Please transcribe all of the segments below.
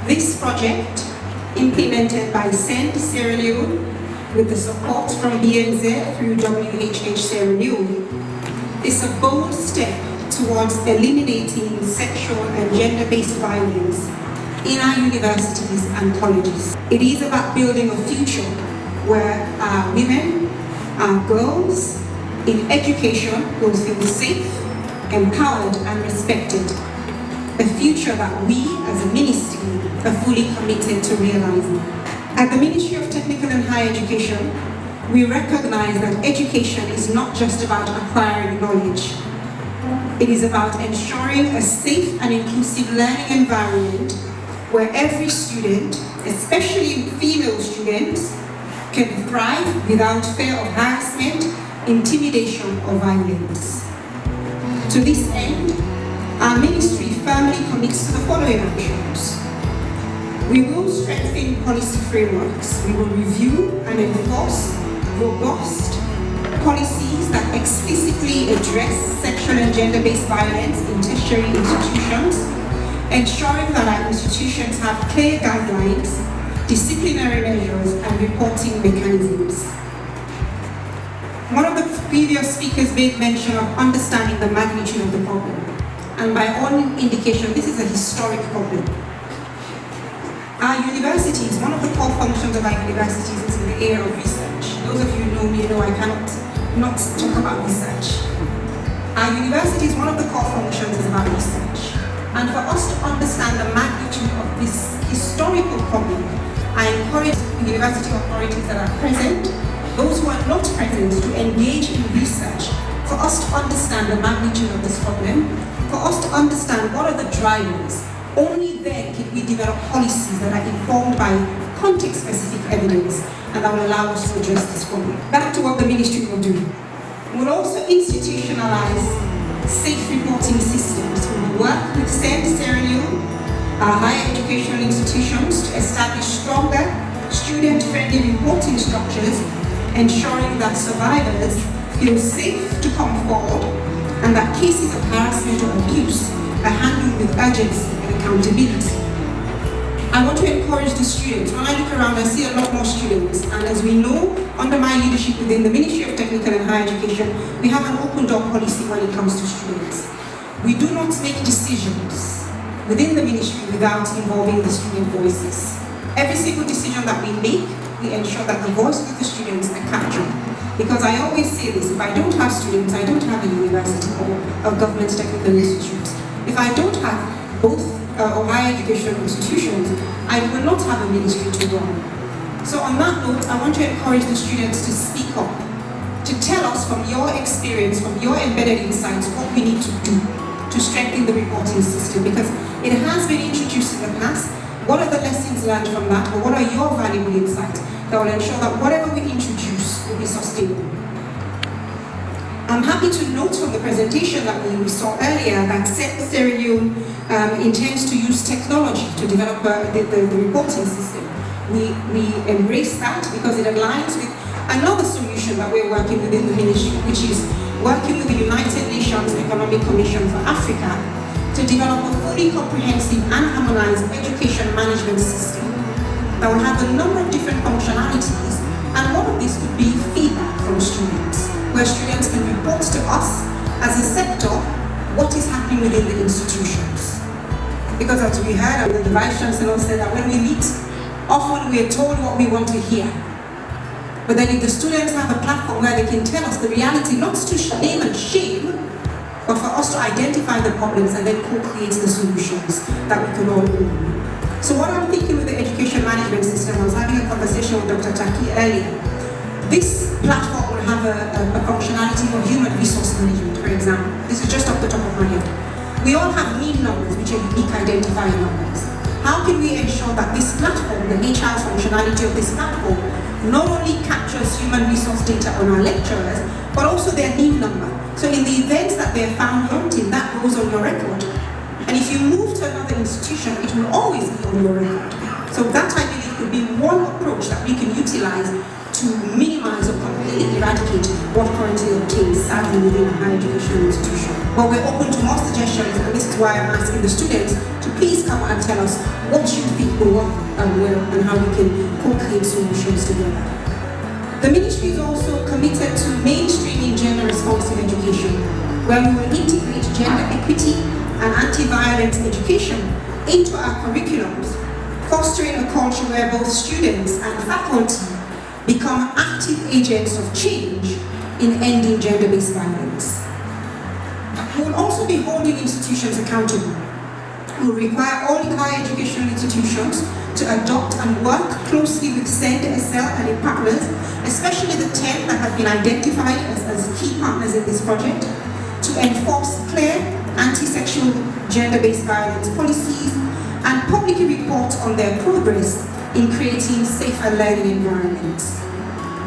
This project, implemented by SEND Sierra Leone with the support from BNZ through WHH Sierra Leone, is a bold step towards eliminating sexual and gender-based violence in our universities and colleges. It is about building a future where our women, our girls in education will feel safe, empowered and respected. A future that we as a ministry are fully committed to realizing. At the Ministry of Technical and Higher Education, we recognize that education is not just about acquiring knowledge. It is about ensuring a safe and inclusive learning environment where every student, especially female students, can thrive without fear of harassment, intimidation or violence. To this end, our ministry firmly commits to the following actions. We will strengthen policy frameworks. We will review and enforce robust policies that explicitly address sexual and gender-based violence in tertiary institutions, ensuring that our institutions have clear guidelines, disciplinary measures, and reporting mechanisms. One of the previous speakers made mention of understanding the magnitude of the problem. And by all indication, this is a historic problem. Our universities, one of the core functions of our universities is in the area of research. Those of you who know me know I cannot not talk about research. Our universities, one of the core functions is about research. And for us to understand the magnitude of this historical problem, I encourage university authorities that are present, those who are not present, to engage in research for us to understand the magnitude of this problem, for us to understand what are the drivers. Only then can we develop policies that are informed by context-specific evidence and that will allow us to address this problem. Back to what the ministry will do. We'll also institutionalize safe reporting systems. We will work with SEND Sierra Leone, our higher educational institutions, to establish stronger, student-friendly reporting structures, ensuring that survivors feel safe to come forward and that cases of harassment or abuse are handled with urgency and accountability. I want to encourage the students. When I look around, I see a lot more students, and as we know, under my leadership within the Ministry of Technical and Higher Education, we have an open door policy when it comes to students. We do not make decisions within the ministry without involving the student voices. Every single decision that we make, we ensure that the voices of the students are captured. Because I always say this, if I don't have students, I don't have a university or a government technical institute. If I don't have both or higher educational institutions, I will not have a ministry to run. So on that note, I want to encourage the students to speak up, to tell us from your experience, from your embedded insights, what we need to do to strengthen the reporting system, because it has been introduced in the past. What are the lessons learned from that, or what are your valuable insights that will ensure that whatever we introduce will be sustainable? I'm happy to note from the presentation that we saw earlier that SEND Sierra Leone intends to use technology to develop the reporting system. We embrace that because it aligns with another solution that we're working within the ministry, which is working with the United Nations Economic Commission for Africa to develop a fully comprehensive and harmonized education management system that will have a number of different functionalities, and one of these could be feedback from students, where students can report to us as a sector what is happening within the institutions. Because as we heard, and the Vice Chancellor said that when we meet, often we are told what we want to hear. But then if the students have a platform where they can tell us the reality, not to name and shame, but for us to identify the problems and then co-create the solutions that we can all own. So what I'm thinking with the education management system, I was having a conversation with Dr. Taki earlier. This platform will have a functionality for human resource management, for example. This is just off the top of my head. We all have need numbers, which are unique identifying numbers. How can we ensure that this platform, the HR functionality of this platform, not only captures human resource data on our lecturers, but also their need number? So in the event that they're found wanting, that goes on your record. And if you move to another institution, it will always be on your record. So that, I believe, could be one approach that we can utilize to minimize or completely eradicate what currently obtains, sadly, within a higher educational institution. But we're open to more suggestions, and this is why I'm asking the students to please come and tell us what you think work well and how we can co-create solutions together. The ministry is also committed to mainstreaming gender-responsive education, where we will integrate gender equity and anti-violence education into our curriculums, fostering a culture where both students and faculty become active agents of change in ending gender-based violence. We will also be holding institutions accountable. We will require all higher educational institutions to adopt and work closely with SEND, SL and its partners, especially the 10 that have been identified as key partners in this project, to enforce clear anti-sexual gender-based violence policies and publicly report on their progress in creating safer learning environments.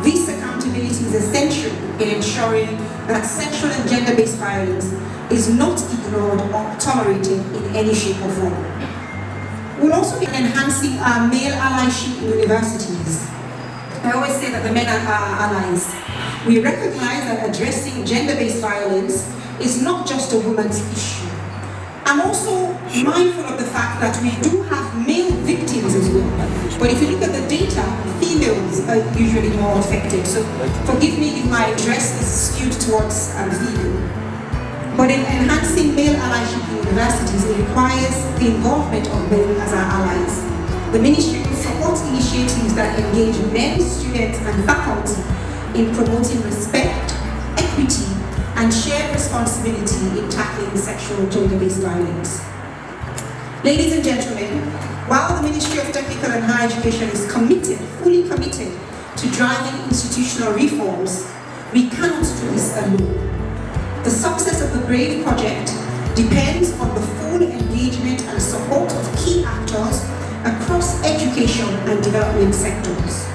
This accountability is essential in ensuring that sexual and gender-based violence is not ignored or tolerated in any shape or form. We'll also be enhancing our male allyship in universities. I always say that the men are our allies. We recognize that addressing gender-based violence is not just a woman's issue. I'm also mindful of the fact that we do have male victims as well. But if you look at the data, females are usually more affected. So forgive me if my address is skewed towards female. But in enhancing male allyship in universities, it requires the involvement of men as our allies. The ministry will support initiatives that engage men, students and faculty in promoting respect, equity and shared responsibility in tackling sexual gender-based violence. Ladies and gentlemen, while the Ministry of Technical and Higher Education is committed, fully committed to driving institutional reforms, we cannot do this alone. The success of the BRAVE project depends on the full engagement and support of key actors across education and development sectors.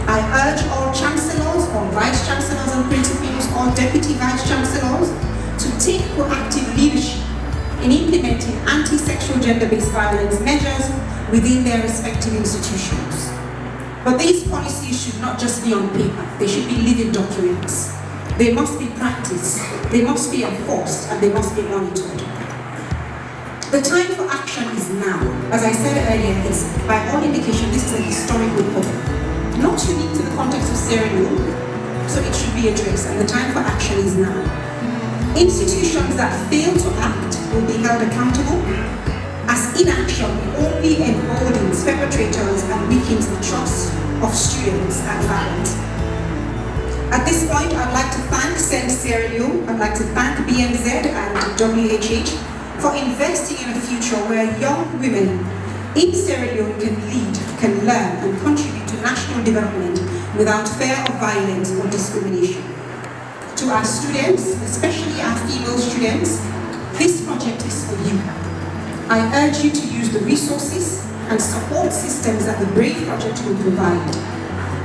I urge all chancellors, all vice chancellors and principals, all deputy vice chancellors to take proactive leadership in implementing anti-sexual gender-based violence measures within their respective institutions. But these policies should not just be on paper, they should be living documents. They must be practiced, they must be enforced, and they must be monitored. The time for action is now. As I said earlier, it's by all indication, this is a historical problem. Not unique to the context of Sierra Leone, so it should be addressed, and the time for action is now. Institutions that fail to act will be held accountable, as inaction only emboldens perpetrators and weakens the trust of students and faculty. At this point, I'd like to thank SEND Sierra Leone, I'd like to thank BNZ and WHH for investing in a future where young women in Sierra Leone can lead, can learn and contribute to national development without fear of violence or discrimination. To our students, especially our female students, this project is for you. I urge you to use the resources and support systems that the BRAVE project will provide.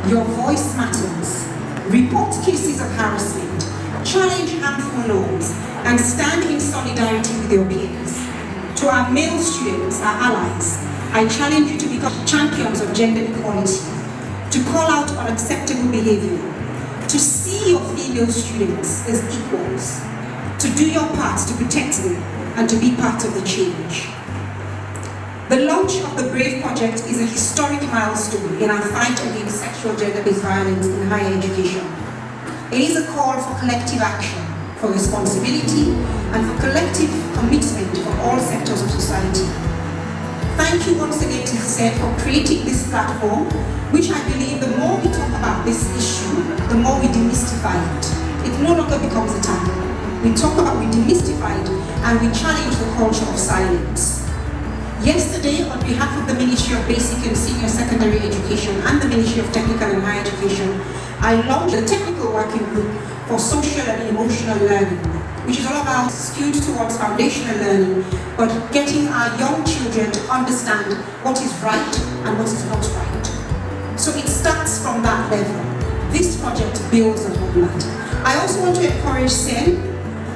Your voice matters. Report cases of harassment, challenge harmful norms, and stand in solidarity with your peers. To our male students, our allies, I challenge you to become champions of gender equality, to call out unacceptable behavior, to see your female students as equals, to do your part to protect them and to be part of the change. The launch of the BRAVE project is a historic milestone in our fight against sexual gender-based violence in higher education. It is a call for collective action, for responsibility, and for collective commitment for all sectors of society. Thank you once again to SEND for creating this platform, which I believe the more we talk about this issue, the more we demystify it. It no longer becomes a taboo. We talk about, we demystify it, and we challenge the culture of silence. Yesterday, on behalf of the Ministry of Basic and Senior Secondary Education and the Ministry of Technical and Higher Education, I launched a technical working group for social and emotional learning, which is all about skewed towards foundational learning, but getting our young children to understand what is right and what is not right. So it starts from that level. This project builds on that. I also want to encourage SEND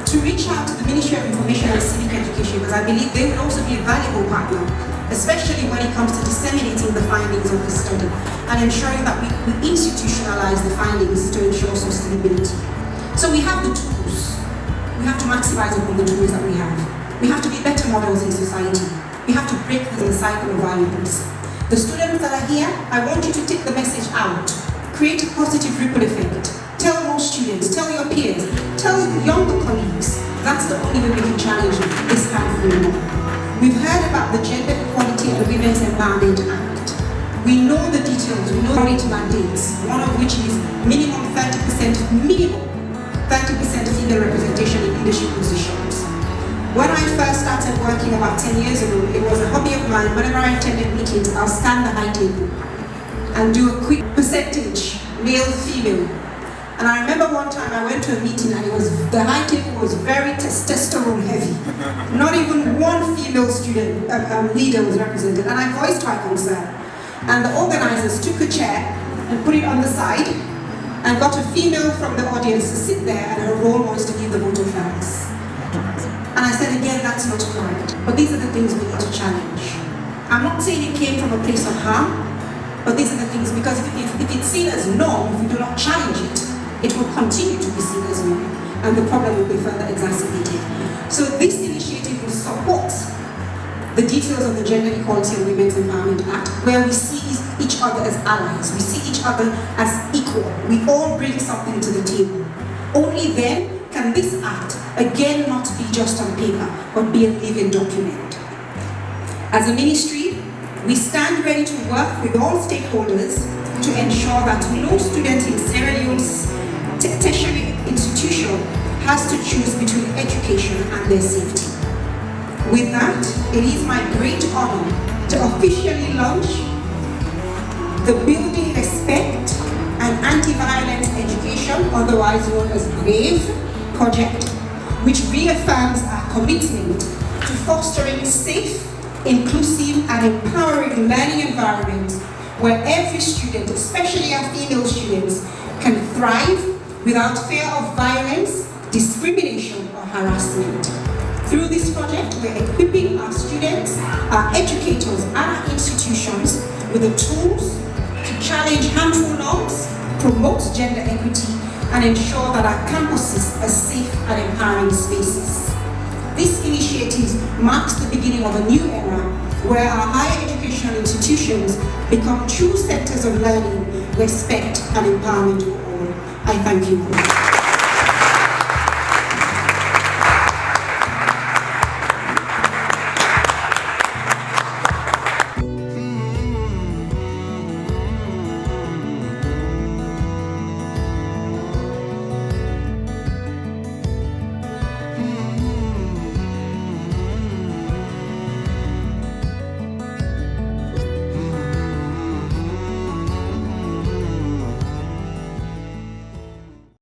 to reach out to the Ministry of Information and Civic Education, because I believe they will also be a valuable partner, especially when it comes to disseminating the findings of the study and ensuring that we institutionalize the findings to ensure sustainability. So we have the tools. We have to maximize upon the tools that we have. We have to be better models in society. We have to break the cycle of violence. The students that are here, I want you to take the message out. Create a positive ripple effect. Tell more students, tell your peers, tell younger colleagues. That's the only way we can challenge this harmful law. We've heard about the Gender Equality and Women's Empowerment Act. We know the details, we know it mandates, one of which is minimum 30% female representation in leadership positions. When I first started working about 10 years ago, it was a hobby of mine. Whenever I attended meetings, I'll scan the high table and do a quick percentage, male, female. And I remember one time I went to a meeting and the high table was very testosterone heavy. Not even one female student leader was represented, and I voiced my concern. And the organizers took a chair and put it on the side and got a female from the audience to sit there, and her role was to give the vote of thanks. And I said again, that's not correct. But these are the things we need to challenge. I'm not saying it came from a place of harm, but these are the things, because if it's seen as norm, if we do not challenge it, it will continue to be seen as norm, and the problem will be further exacerbated. So this initiative will support the details of the Gender Equality and Women's Empowerment Act, where we see each other as allies, we see each other as equal. We all bring something to the table. Only then can this act, again, not be just on paper, but be a living document. As a ministry, we stand ready to work with all stakeholders to ensure that no student in Sierra Leone's tertiary institution has to choose between education and their safety. With that, it is my great honor to officially launch the Building Respect and Anti-Violence Education, otherwise known as Sgbv project, which reaffirms our commitment to fostering safe, inclusive and empowering learning environments where every student, especially our female students, can thrive without fear of violence, discrimination or harassment. Through this project, we're equipping our students, our educators and our institutions with the tools to challenge harmful norms, promote gender equity, and ensure that our campuses are safe and empowering spaces. This initiative marks the beginning of a new era where our higher educational institutions become true centers of learning, respect, and empowerment for all. I thank you all.